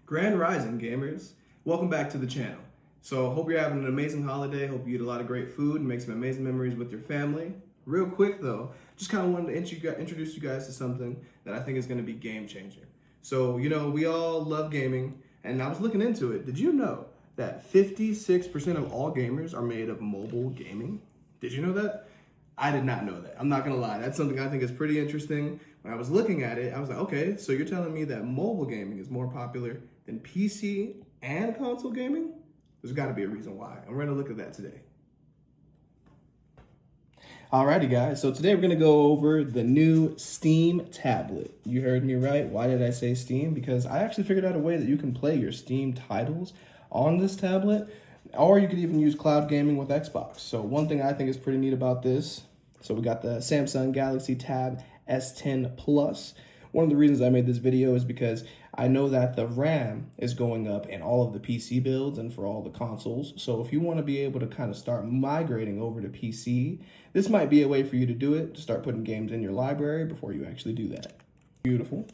Grand Rising, gamers. Welcome back to the channel. So, hope you're having an amazing holiday. Hope you eat a lot of great food and make some amazing memories with your family. Real quick though, just kind of wanted to introduce you guys to something that I think is going to be game changing. So, we all love gaming, and I was looking into it. Did you know that 56% of all gamers are made of mobile gaming? Did you know that? I did not know that. I'm not gonna lie. That's something I think is pretty interesting. When I was looking at it, I was like, okay, so you're telling me that mobile gaming is more popular than PC and console gaming? There's gotta be a reason why. And we're gonna look at that today. Alrighty guys, so today we're gonna go over the new Steam tablet. You heard me right. Why did I say Steam? Because I actually figured out a way that you can play your Steam titles on this tablet, or you could even use cloud gaming with Xbox. So one thing I think is pretty neat about this, so we got the Samsung Galaxy Tab S10 Plus. One of the reasons I made this video is because I know that the RAM is going up in all of the PC builds and for all the consoles. So if you want to be able to kind of start migrating over to PC, this might be a way for you to do it, to start putting games in your library before you actually do that. Beautiful.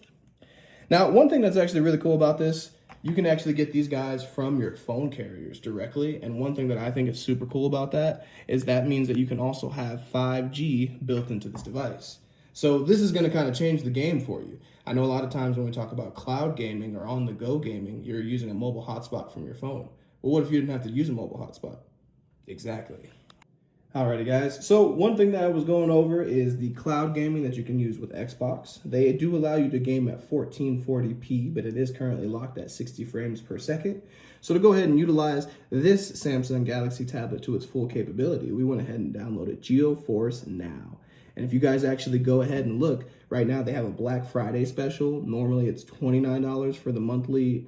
Now, one thing that's actually really cool about this, you can actually get these guys from your phone carriers directly. And one thing that I think is super cool about that is that means that you can also have 5G built into this device. So this is going to kind of change the game for you. I know a lot of times when we talk about cloud gaming or on-the-go gaming, you're using a mobile hotspot from your phone. Well, what if you didn't have to use a mobile hotspot? Exactly. Alrighty guys, so one thing that I was going over is the cloud gaming that you can use with Xbox. They do allow you to game at 1440p, but it is currently locked at 60 frames per second. So to go ahead and utilize this Samsung Galaxy tablet to its full capability, we went ahead and downloaded Geoforce Now. And if you guys actually go ahead and look, right now they have a Black Friday special. Normally it's $29 for the monthly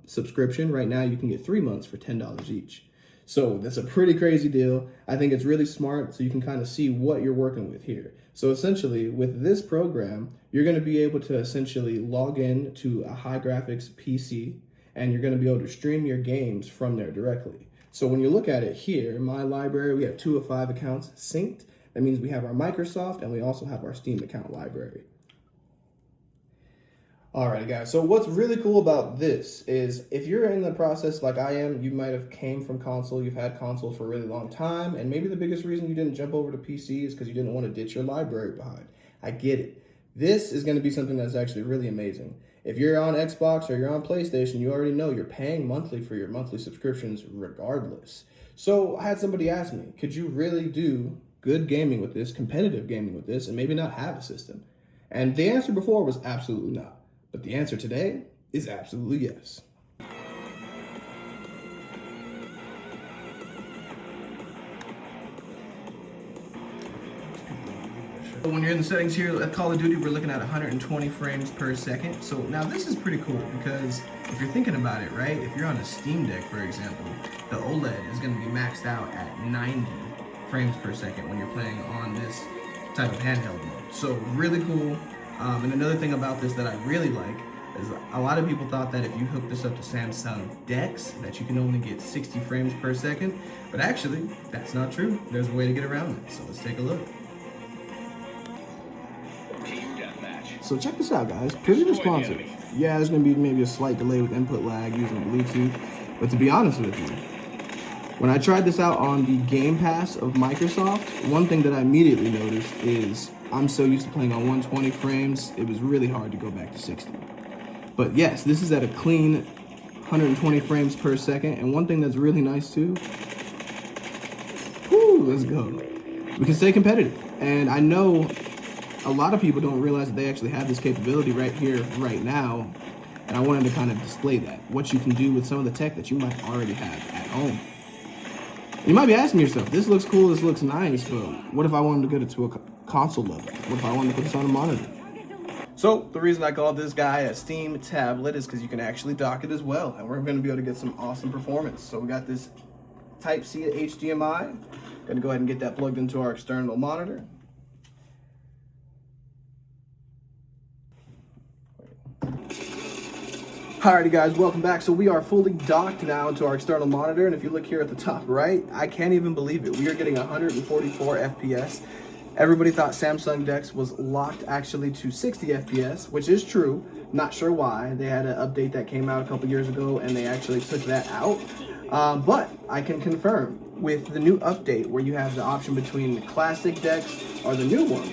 subscription. Right now you can get 3 months for $10 each. So that's a pretty crazy deal. I think it's really smart so you can kind of see what you're working with here. So essentially with this program, you're going to be able to essentially log in to a high graphics PC and you're going to be able to stream your games from there directly. So when you look at it here, in my library, we have 2 of 5 accounts synced. That means we have our Microsoft and we also have our Steam account library. Alright guys, so what's really cool about this is if you're in the process like I am, you might have came from console, you've had console for a really long time, and maybe the biggest reason you didn't jump over to PC is because you didn't want to ditch your library behind. I get it. This is going to be something that's actually really amazing. If you're on Xbox or you're on PlayStation, you already know you're paying monthly for your monthly subscriptions regardless. So I had somebody ask me, could you really do good gaming with this, competitive gaming with this, and maybe not have a system? And the answer before was absolutely not. But the answer today is absolutely yes. When you're in the settings here at Call of Duty, we're looking at 120 frames per second. So now this is pretty cool because if you're thinking about it, right? If you're on a Steamdeck, for example, the OLED is going to be maxed out at 90 frames per second when you're playing on this type of handheld mode. So really cool. And another thing about this that I really like is a lot of people thought that if you hook this up to Samsung Decks that you can only get 60 frames per second, but actually that's not true. There's a way to get around it. So let's take a look. So check this out guys, pretty responsive. Yeah, there's gonna be maybe a slight delay with input lag using Bluetooth, but to be honest with you, when I tried this out on the Game Pass of Microsoft, one thing that I immediately noticed is I'm so used to playing on 120 frames, it was really hard to go back to 60. But yes, this is at a clean 120 frames per second. And one thing that's really nice too, let's go. We can stay competitive. And I know a lot of people don't realize that they actually have this capability right here, right now. And I wanted to kind of display that, what you can do with some of the tech that you might already have at home. You might be asking yourself, this looks cool, this looks nice, but what if I wanted to get it to a console level? What if I wanted to put this on a monitor? So the reason I called this guy a Steam tablet is because you can actually dock it as well, and we're going to be able to get some awesome performance. So we got this Type-C HDMI. Going to go ahead and get that plugged into our external monitor. Alrighty guys, welcome back. So we are fully docked now into our external monitor, and if you look here at the top right, I can't even believe it. We are getting 144 FPS Everybody thought Samsung Decks was locked actually to 60 FPS, which is true. Not sure why. They had an update that came out a couple years ago and they actually took that out. But I can confirm with the new update where you have the option between the classic decks or the new one,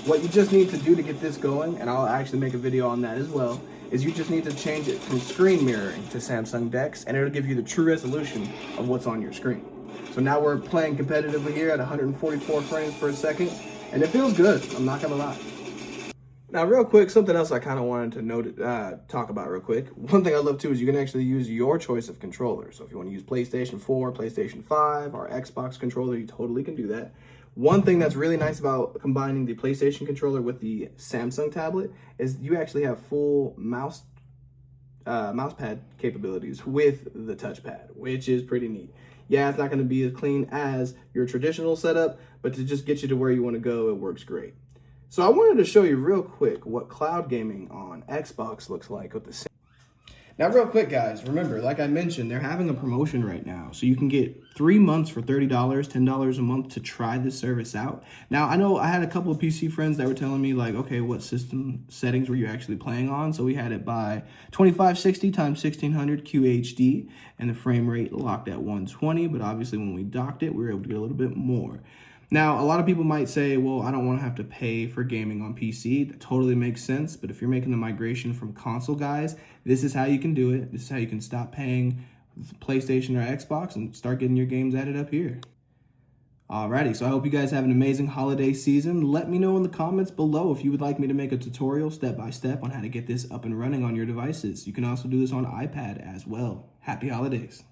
what you just need to do to get this going, and I'll actually make a video on that as well, is you just need to change it from screen mirroring to Samsung Decks, and it'll give you the true resolution of what's on your screen. So now we're playing competitively here at 144 frames per second, and it feels good, I'm not gonna lie. Now, real quick, something else I kind of wanted to talk about real quick. One thing I love too is you can actually use your choice of controller. So if you want to use PlayStation 4, PlayStation 5, or Xbox controller, you totally can do that. One thing that's really nice about combining the PlayStation controller with the Samsung tablet is you actually have full mouse pad capabilities with the touchpad, which is pretty neat. Yeah, it's not going to be as clean as your traditional setup, but to just get you to where you want to go, it works great. So I wanted to show you real quick what cloud gaming on Xbox looks like with the same. Now, real quick, guys, remember, like I mentioned, they're having a promotion right now. So you can get 3 months for $30, $10 a month to try this service out. Now, I know I had a couple of PC friends that were telling me, like, okay, what system settings were you actually playing on? So we had it by 2560 times 1600 QHD, and the frame rate locked at 120. But obviously, when we docked it, we were able to get a little bit more. Now, a lot of people might say, well, I don't want to have to pay for gaming on PC. That totally makes sense. But if you're making the migration from console guys, this is how you can do it. This is how you can stop paying PlayStation or Xbox and start getting your games added up here. Alrighty, so I hope you guys have an amazing holiday season. Let me know in the comments below if you would like me to make a tutorial step-by-step on how to get this up and running on your devices. You can also do this on iPad as well. Happy holidays.